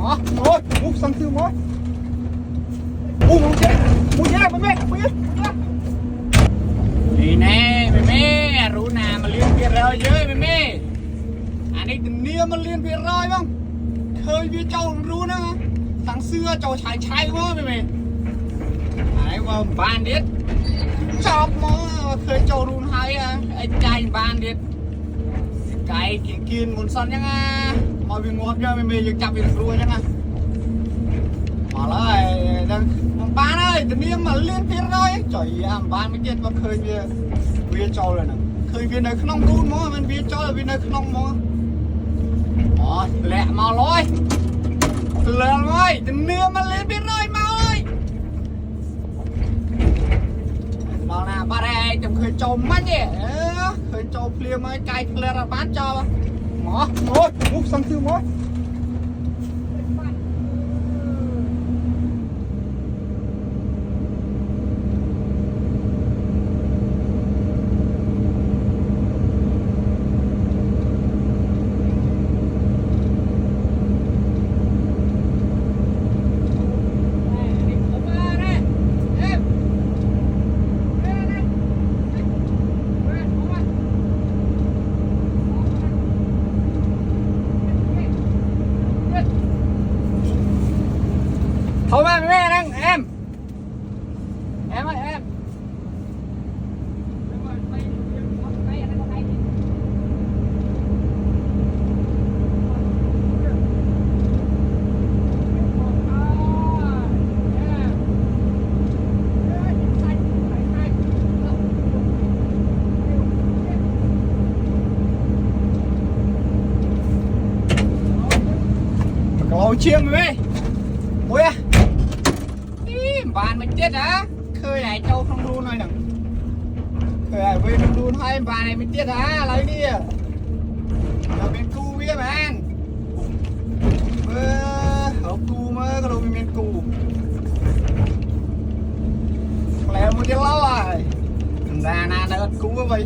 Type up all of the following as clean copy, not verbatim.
mỏ rồi bút sang thư mỏ bút muốn chết mày đi nè mẹ rú nà mà liên biệt rồi với mẹ anh ấy từng nia mà liên biệt rồi không khơi với châu rú nữa tháng xưa châu trái quá mẹ ấy mà ban điết chọc mà khơi châu rú hay anh cay ban điết cay kiên muốn son nhá mà vì ngọt cho mẹ giờ chọc việc rú nhá mà lại ban ơi từng nia mà liên biệt rồi trời ban mới chết mà khơi với châu rồi nè khơi viên này không run mà mình viên châu là viên này không mà lẹ mau lôi lẹ rồi từng nia mà lên biết rồi mau ơi đó là ba đây chồng khơi châu mắt nhỉ khơi châu phlia mới cay phlia là bán cho mỏ rồi bút sang thư mỏ thôi mẹ đang em ơi em cầu chiêng mày ôi à bạn mình chết hả khơi này châu không đun thôi nè khơi này về không đun hay bạn này mình chết hả lấy đi ở bên cu biết bạn hộp cu mới có đâu bên cu lẹ một tiếng lâu rồi ra na đã cu với vậy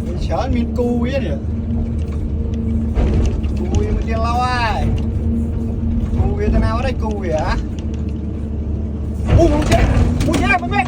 mình chở mình cu biết nhỉ cu một tiếng lâu rồi cu biết thế nào ở đây cu vậy hả muốn chết mày